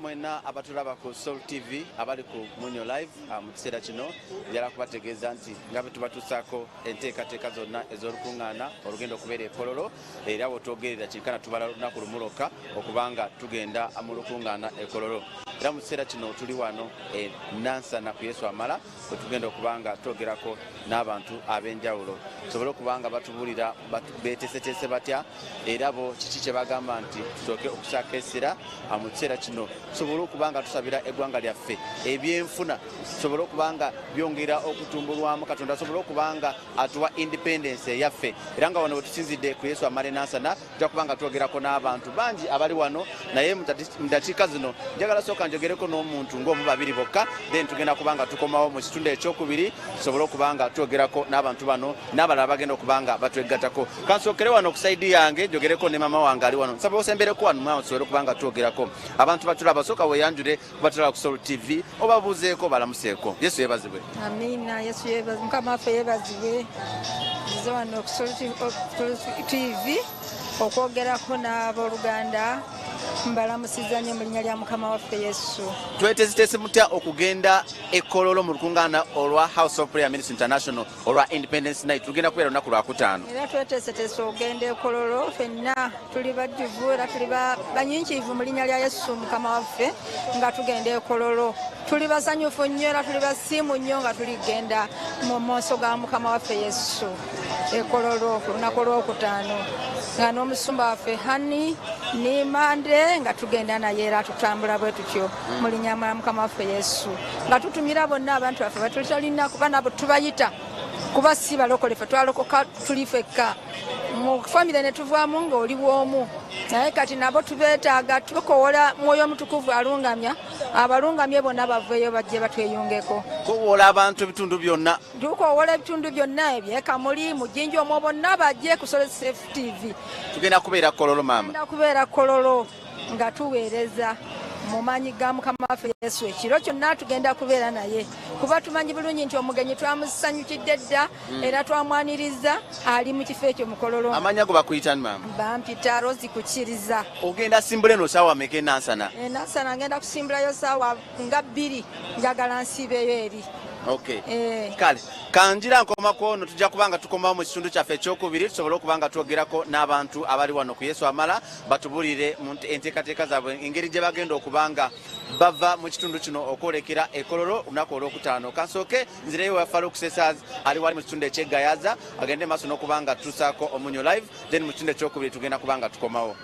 mwena abatulaba ku Soul TV abali ku Munyo Live mu kiseera kino njala kubategeeza nti nga bwe tubatusaako enteekateeka zonna ez'olukuŋŋaana olugendo okubeera e Kololo era bw'otwogerera kirikana tubala lunaku lumuloka okubanga tugenda mu lukuŋŋaana e Kololo. Era mu kiseera kino tuli wano e Nansana ku Yesu Amala kwe tugenda okubanga twogerako n'abantu ab'enjawulo tusobole okubanga batubuulira beeteeseteese batya era bo kiki kye bagamba nti tusooke okusaako essira mu kiseera kino tusobole okubanga tusabira eggwanga lyaffe ebyenfuna tusobole okubanga byongera okutumbulwamu Katonda asobole okubanga atuwa independence yaffe era nga wano bwe tusinzidde ku Yesu Amala Nansana tujja kubanga twogerako n'abantu bangi abali wano naye mu dakiika zino njagala sooka njogereko n'omuntu ng'omu babiri bokka then tugenda kubanga tukomawo mu kitundu ekyokubiri tusobole okubanga twogerako n'abantu bano n'abalala bagenda okubanga batwegattako kansookere wano ku saidi yange njogereko ne mama wange ali wano nsaba osembereko wano mama tusobole okubanga twogerako abantu batulaba sooka weeyanjule kubatulaba ku Soul TV obabuuzeeko balamuseeko Yesu yeebazibwe. Amina. Yesu yeebazibwe. Mukama waffe yeebazibwe. Nzize wano ku Soul TV okwogerako n'abooluganda mbalamusiza nnyo mu linnya lya Mukama waffe Yesu. Tweteeseteese mutya okugenda e Kololo mu lukuŋŋaana olwa House of Prayer Ministry International olwa Independence Night tugenda kubeera olunaku lwakutaano. Era tweteeseteese okugenda e Kololo ffenna tuli bajjuvu era tuli banyiikiivu mu linnya lya Yesu Mukama waffe nga tugenda e Kololo. Tuli basanyufu nnyo era tuli basiimu nnyo nga tuligenda mu maaso ga Mukama waffe Yesu e Kololo ku lunaku olwokutaano nga n'omusumba waffe Hani Nimande nga tugenda naye era tutambula bwe tutyo mu linnya lya Mukama waffe Yesu nga tutumira bonna abantu baffe batutalina kuba nabo tubayita kuba si balokole ffe twalokoka tuli ffekka mu famire ne tuvaamu ng'oli bw'omu naye kati nabo tubeetaaga tukowola mwoyo omutukuvu alungamya abalungamye bonna baveeyo bajje batweyungeko. Kowola abantu ebitundu byonna. Tukowola ebitundu byonna ebyekamuli mujinji omwo bonna bajje ku Soul TV. Tugenda kubeera Kololo maama. Tugenda kubeera Kololo nga tuweereza mu maanyi ga Mukama waffe Yesu ekiro kyonna tugenda kubeera naye kuba tumanyi bulungi nti omugenyi twamusanyukidde dda era twamwaniriza ali mu kifo ekyo mu Kololo. Amanya go bakuyita ni maama? Bampita Rozi Kukiriza. Ogenda simbule no saawa meke Nansana? Nansana ngenda kusimbulayo saawa nga 2 njagala nsiibeeyo eri. Okay. Kale kanjira nkomako ono tujja kubanga tukomawo mu kitundu kyaffe ekyokubiri tusobole okubanga twogerako n'abantu abali wano ku Yesu Amala batubulire mu enteekateeka zaabwe engeri gye bagenda okubanga bava mu kitundu kino okwolekera e Kololo olunaku olwokutaano. Kansooke nzireyo wafalo okusesaz ali wali mu kitundu ekyegayaza agende maaso n'okubanga tusaako Omunyo Live then mu kitundu ekyokubiri tugenda kubanga tukomawo.